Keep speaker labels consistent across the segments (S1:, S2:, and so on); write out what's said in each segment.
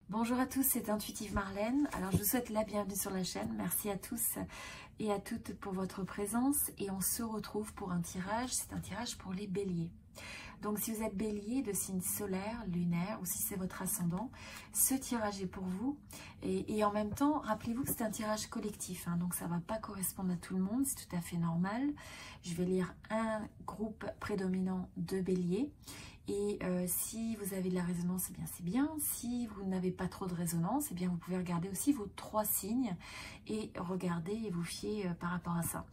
S1: Bonjour à tous, c'est Intuitive Marlène. Alors je vous souhaite la bienvenue sur la chaîne. Merci à tous et à toutes pour votre présence. Et on se retrouve pour un tirage. C'est un tirage pour les béliers. Donc si vous êtes bélier de signe solaire, lunaire ou si c'est votre ascendant, ce tirage est pour vous. Et en même temps, rappelez-vous que c'est un tirage collectif. Donc ça ne va pas correspondre à tout le monde, c'est tout à fait normal. Je vais lire un groupe prédominant de béliers. Et si vous avez de la résonance, eh bien c'est bien. Si vous n'avez pas trop de résonance, eh bien vous pouvez regarder aussi vos 3 signes et regarder et vous fier par rapport à ça.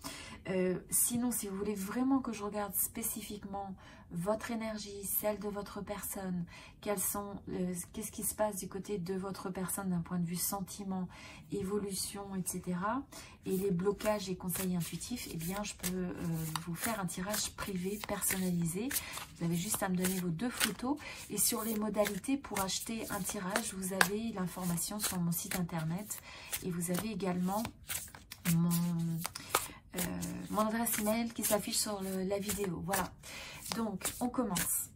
S1: Sinon, si vous voulez vraiment que je regarde spécifiquement votre énergie, celle de votre personne, qu'est-ce qui se passe du côté de votre personne d'un point de vue sentiment, évolution, etc. et les blocages et conseils intuitifs, eh bien je peux vous faire un tirage privé personnalisé. Vous avez juste à me donner vos 2 photos et sur les modalités pour acheter un tirage, vous avez l'information sur mon site internet et vous avez également mon adresse email qui s'affiche sur la vidéo. Voilà, donc on commence.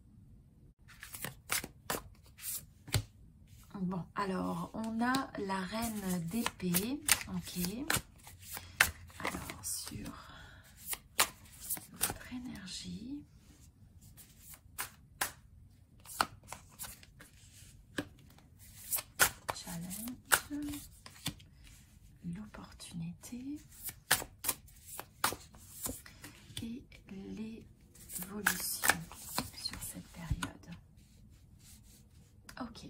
S1: Bon, alors on a la reine d'épée. Ok, alors sur votre énergie, challenge, l'opportunité et l'évolution sur cette période. Ok.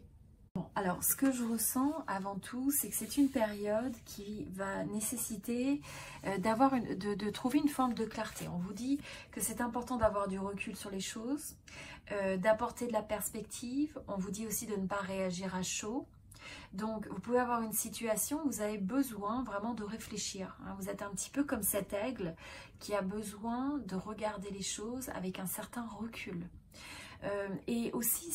S1: Bon, alors ce que je ressens avant tout, c'est que c'est une période qui va nécessiter de trouver une forme de clarté. On vous dit que c'est important d'avoir du recul sur les choses, d'apporter de la perspective. On vous dit aussi de ne pas réagir à chaud. Donc, vous pouvez avoir une situation où vous avez besoin vraiment de réfléchir. Vous êtes un petit peu comme cet aigle qui a besoin de regarder les choses avec un certain recul. Et aussi,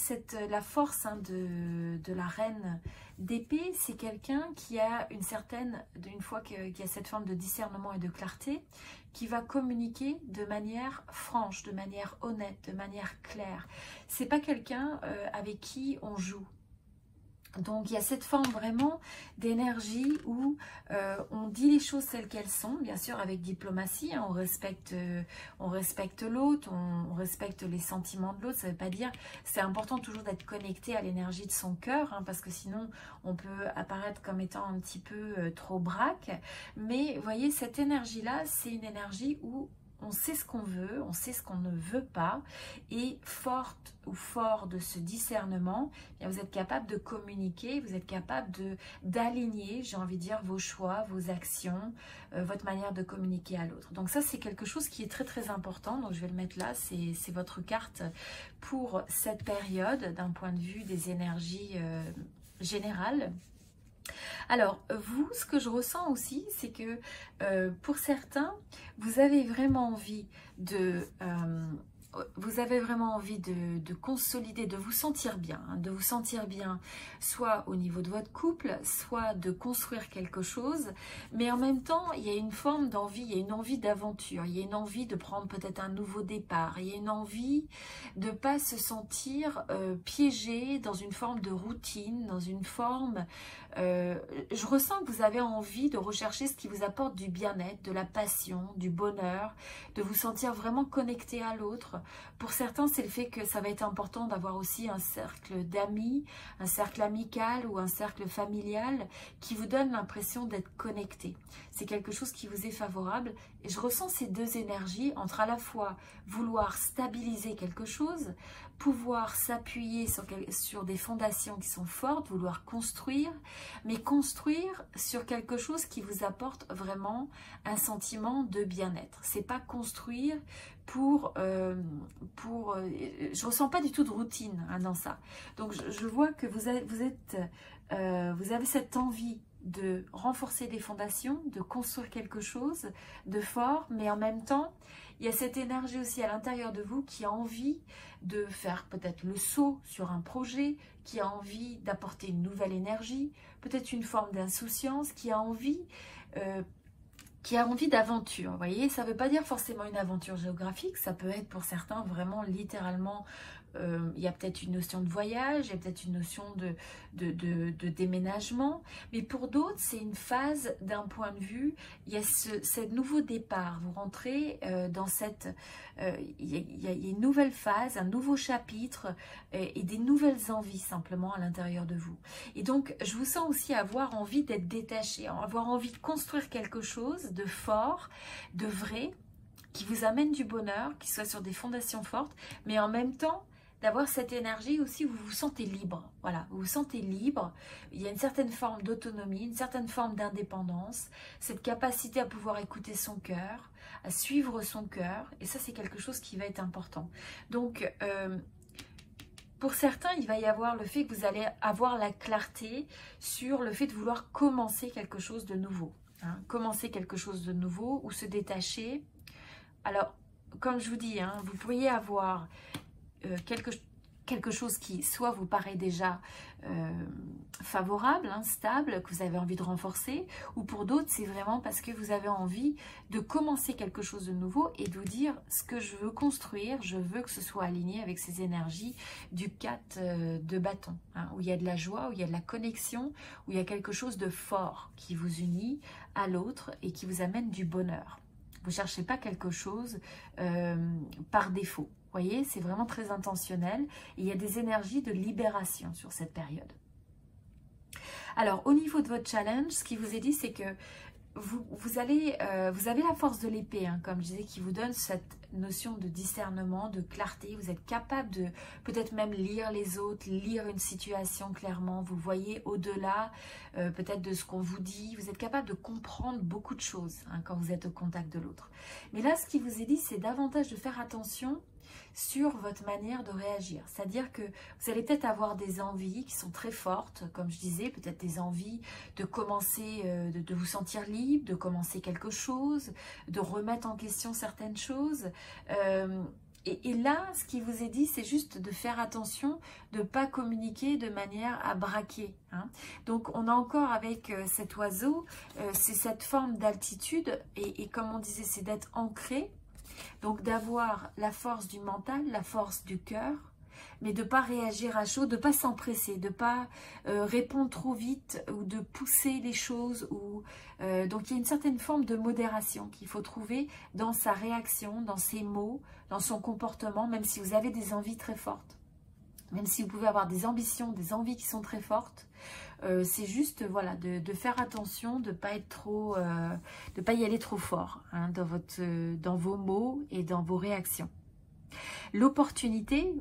S1: la force de la reine d'épée, c'est quelqu'un qui a une fois qu'il y a cette forme de discernement et de clarté, qui va communiquer de manière franche, de manière honnête, de manière claire. C'est pas quelqu'un avec qui on joue. Donc il y a cette forme vraiment d'énergie où on dit les choses telles qu'elles sont, bien sûr avec diplomatie, on respecte l'autre, on respecte les sentiments de l'autre. Ça ne veut pas dire, c'est important toujours d'être connecté à l'énergie de son cœur, parce que sinon on peut apparaître comme étant un petit peu trop braque. Mais vous voyez, cette énergie-là, c'est une énergie où on sait ce qu'on veut, on sait ce qu'on ne veut pas, et forte ou fort de ce discernement, eh bien vous êtes capable de communiquer, vous êtes capable d'aligner, j'ai envie de dire, vos choix, vos actions, votre manière de communiquer à l'autre. Donc ça, c'est quelque chose qui est très très important, donc je vais le mettre là, c'est votre carte pour cette période, d'un point de vue des énergies générales. Alors, vous, ce que je ressens aussi, c'est que pour certains, vous avez vraiment envie de consolider, de vous sentir bien, soit au niveau de votre couple, soit de construire quelque chose, mais en même temps, il y a une forme d'envie, il y a une envie d'aventure, il y a une envie de prendre peut-être un nouveau départ, il y a une envie de ne pas se sentir piégé dans une forme de routine, dans une forme... je ressens que vous avez envie de rechercher ce qui vous apporte du bien-être, de la passion, du bonheur, de vous sentir vraiment connecté à l'autre. Pour certains, c'est le fait que ça va être important d'avoir aussi un cercle d'amis, un cercle amical ou un cercle familial qui vous donne l'impression d'être connecté. C'est quelque chose qui vous est favorable. Et je ressens ces 2 énergies entre à la fois vouloir stabiliser quelque chose, pouvoir s'appuyer sur des fondations qui sont fortes, vouloir construire, mais construire sur quelque chose qui vous apporte vraiment un sentiment de bien-être. C'est pas construire je ressens pas du tout de routine dans ça. Donc je vois que vous avez cette envie de renforcer des fondations, de construire quelque chose de fort, mais en même temps, il y a cette énergie aussi à l'intérieur de vous qui a envie de faire peut-être le saut sur un projet, qui a envie d'apporter une nouvelle énergie, peut-être une forme d'insouciance, qui a envie qui a envie d'aventure. Vous voyez, ça ne veut pas dire forcément une aventure géographique, ça peut être pour certains vraiment littéralement, il y a peut-être une notion de voyage, il y a peut-être une notion de déménagement, mais pour d'autres, c'est une phase d'un point de vue, il y a ce nouveau départ, vous rentrez dans cette, il y a une nouvelle phase, un nouveau chapitre et des nouvelles envies simplement à l'intérieur de vous. Et donc, je vous sens aussi avoir envie d'être détaché, avoir envie de construire quelque chose de fort, de vrai, qui vous amène du bonheur, qui soit sur des fondations fortes, mais en même temps, d'avoir cette énergie aussi où vous vous sentez libre. Voilà, vous vous sentez libre. Il y a une certaine forme d'autonomie, une certaine forme d'indépendance, cette capacité à pouvoir écouter son cœur, à suivre son cœur. Et ça, c'est quelque chose qui va être important. Donc, pour certains, il va y avoir le fait que vous allez avoir la clarté sur le fait de vouloir commencer quelque chose de nouveau. Hein, commencer quelque chose de nouveau ou se détacher. Alors, comme je vous dis, hein, vous pourriez avoir quelque chose qui soit vous paraît déjà favorable, hein, stable, que vous avez envie de renforcer, ou pour d'autres, c'est vraiment parce que vous avez envie de commencer quelque chose de nouveau et de vous dire ce que je veux construire, je veux que ce soit aligné avec ces énergies du 4 de bâton, hein, où il y a de la joie, où il y a de la connexion, où il y a quelque chose de fort qui vous unit à l'autre et qui vous amène du bonheur. Vous ne cherchez pas quelque chose par défaut. Vous voyez, c'est vraiment très intentionnel. Et il y a des énergies de libération sur cette période. Alors, au niveau de votre challenge, ce qui vous est dit, c'est que vous avez la force de l'épée, hein, comme je disais, qui vous donne cette notion de discernement, de clarté. Vous êtes capable de peut-être même lire les autres, lire une situation clairement. Vous voyez au-delà peut-être de ce qu'on vous dit. Vous êtes capable de comprendre beaucoup de choses, hein, quand vous êtes au contact de l'autre. Mais là, ce qui vous est dit, c'est davantage de faire attention sur votre manière de réagir. C'est-à-dire que vous allez peut-être avoir des envies qui sont très fortes, comme je disais, peut-être des envies de commencer, de vous sentir libre, de commencer quelque chose, de remettre en question certaines choses. Et là, ce qui vous est dit, c'est juste de faire attention, de ne pas communiquer de manière à braquer. Hein. Donc, on a encore avec cet oiseau, c'est cette forme d'altitude, et comme on disait, c'est d'être ancré. Donc d'avoir la force du mental, la force du cœur, mais de ne pas réagir à chaud, de ne pas s'empresser, de ne pas répondre trop vite ou de pousser les choses. Donc il y a une certaine forme de modération qu'il faut trouver dans sa réaction, dans ses mots, dans son comportement, même si vous avez des envies très fortes. Même si vous pouvez avoir des ambitions, des envies qui sont très fortes, c'est juste voilà, de faire attention, de ne pas être trop, de pas y aller trop fort, hein, dans vos mots et dans vos réactions. L'opportunité,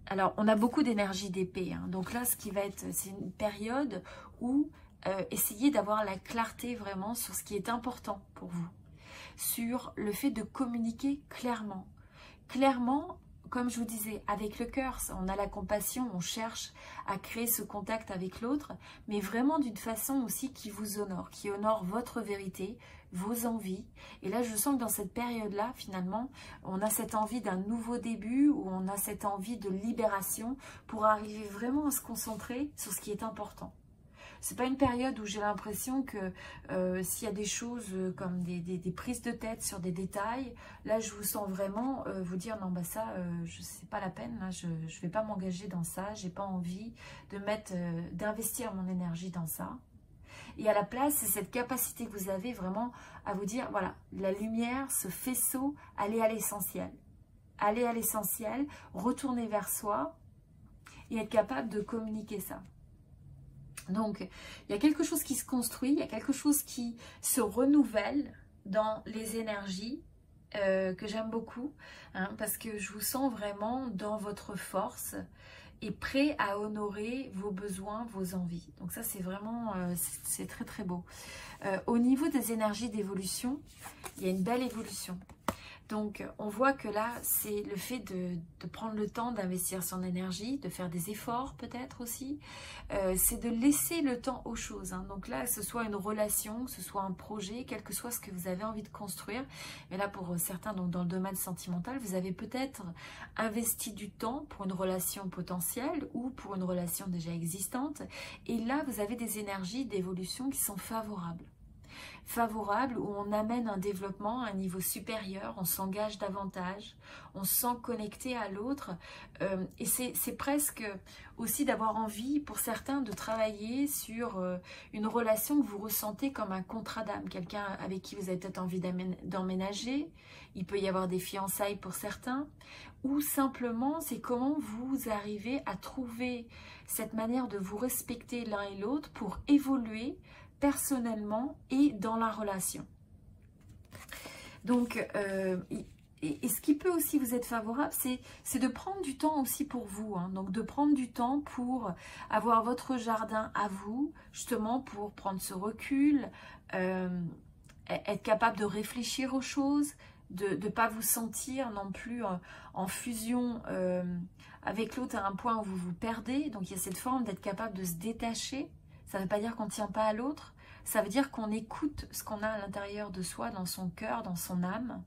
S1: alors on a beaucoup d'énergie d'épée, hein, donc là ce qui va être, c'est une période où essayez d'avoir la clarté vraiment sur ce qui est important pour vous, sur le fait de communiquer clairement. Clairement, comme je vous disais, avec le cœur, on a la compassion, on cherche à créer ce contact avec l'autre, mais vraiment d'une façon aussi qui vous honore, qui honore votre vérité, vos envies. Et là, je sens que dans cette période-là, finalement, on a cette envie d'un nouveau début, ou on a cette envie de libération pour arriver vraiment à se concentrer sur ce qui est important. C'est pas une période où j'ai l'impression que s'il y a des choses comme des prises de tête sur des détails, là je vous sens vraiment vous dire non bah ça c'est pas la peine, là, je vais pas m'engager dans ça, j'ai pas envie de d'investir mon énergie dans ça. Et à la place, c'est cette capacité que vous avez vraiment à vous dire voilà, la lumière, ce faisceau, allez à l'essentiel. Allez à l'essentiel, retourner vers soi et être capable de communiquer ça. Donc, il y a quelque chose qui se construit, il y a quelque chose qui se renouvelle dans les énergies que j'aime beaucoup, hein, parce que je vous sens vraiment dans votre force et prêt à honorer vos besoins, vos envies. Donc ça, c'est vraiment, c'est très très beau. Au niveau des énergies d'évolution, il y a une belle évolution. Donc, on voit que là, c'est le fait de prendre le temps d'investir son énergie, de faire des efforts peut-être aussi. C'est de laisser le temps aux choses. Hein. Donc là, que ce soit une relation, que ce soit un projet, quel que soit ce que vous avez envie de construire. Mais là, pour certains, donc dans le domaine sentimental, vous avez peut-être investi du temps pour une relation potentielle ou pour une relation déjà existante. Et là, vous avez des énergies d'évolution qui sont favorables. favorable où on amène un développement à un niveau supérieur, on s'engage davantage, on se sent connecté à l'autre. Et c'est presque aussi d'avoir envie pour certains de travailler sur une relation que vous ressentez comme un contrat d'âme, quelqu'un avec qui vous avez peut-être envie d'emménager. Il peut y avoir des fiançailles pour certains, ou simplement c'est comment vous arrivez à trouver cette manière de vous respecter l'un et l'autre pour évoluer personnellement et dans la relation. Donc, et ce qui peut aussi vous être favorable, c'est de prendre du temps aussi pour vous. Hein. Donc, de prendre du temps pour avoir votre jardin à vous, justement pour prendre ce recul, être capable de réfléchir aux choses, de ne pas vous sentir non plus en fusion avec l'autre à un point où vous vous perdez. Donc, il y a cette forme d'être capable de se détacher. Ça ne veut pas dire qu'on ne tient pas à l'autre. Ça veut dire qu'on écoute ce qu'on a à l'intérieur de soi, dans son cœur, dans son âme.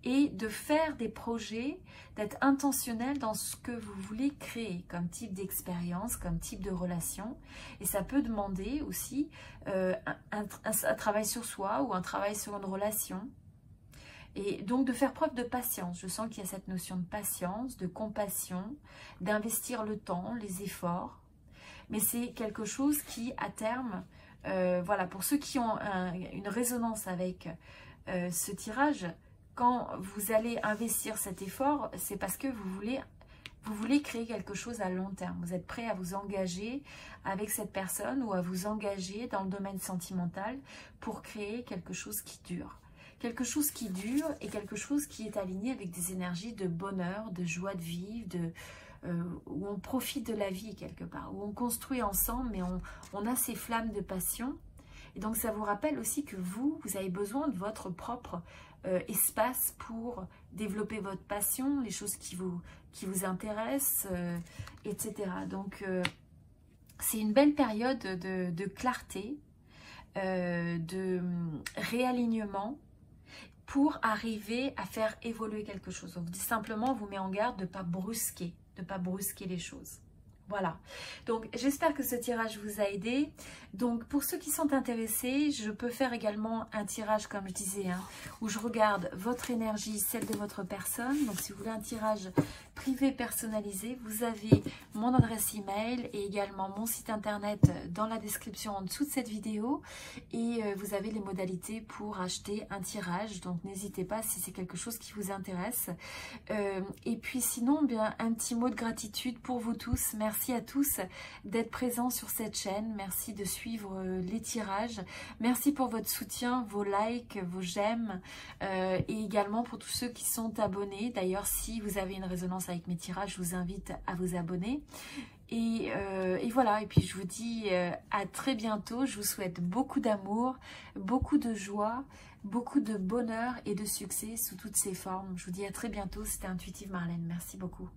S1: Et de faire des projets, d'être intentionnel dans ce que vous voulez créer comme type d'expérience, comme type de relation. Et ça peut demander aussi un travail sur soi ou un travail sur une relation. Et donc de faire preuve de patience. Je sens qu'il y a cette notion de patience, de compassion, d'investir le temps, les efforts. Mais c'est quelque chose qui, à terme, voilà, pour ceux qui ont une résonance avec ce tirage, quand vous allez investir cet effort, c'est parce que vous voulez créer quelque chose à long terme. Vous êtes prêt à vous engager avec cette personne ou à vous engager dans le domaine sentimental pour créer quelque chose qui dure. Quelque chose qui dure et quelque chose qui est aligné avec des énergies de bonheur, de joie de vivre, où on profite de la vie quelque part, où on construit ensemble, mais on a ces flammes de passion. Et donc ça vous rappelle aussi que vous avez besoin de votre propre espace pour développer votre passion, les choses qui vous intéressent, etc. Donc c'est une belle période de clarté, de réalignement, pour arriver à faire évoluer quelque chose. Donc, simplement, on vous met en garde de ne pas brusquer les choses. Voilà, donc j'espère que ce tirage vous a aidé. Donc pour ceux qui sont intéressés, je peux faire également un tirage comme je disais, hein, où je regarde votre énergie, celle de votre personne. Donc si vous voulez un tirage privé personnalisé, vous avez mon adresse email et également mon site internet dans la description en dessous de cette vidéo. Et vous avez les modalités pour acheter un tirage. Donc n'hésitez pas si c'est quelque chose qui vous intéresse. Et puis sinon, bien un petit mot de gratitude pour vous tous. Merci à tous d'être présents sur cette chaîne. Merci de suivre les tirages. Merci pour votre soutien, vos likes, vos j'aime et également pour tous ceux qui sont abonnés. D'ailleurs, si vous avez une résonance avec mes tirages, je vous invite à vous abonner. Et voilà, et puis je vous dis à très bientôt. Je vous souhaite beaucoup d'amour, beaucoup de joie, beaucoup de bonheur et de succès sous toutes ses formes. Je vous dis à très bientôt. C'était Intuitive Marlène. Merci beaucoup.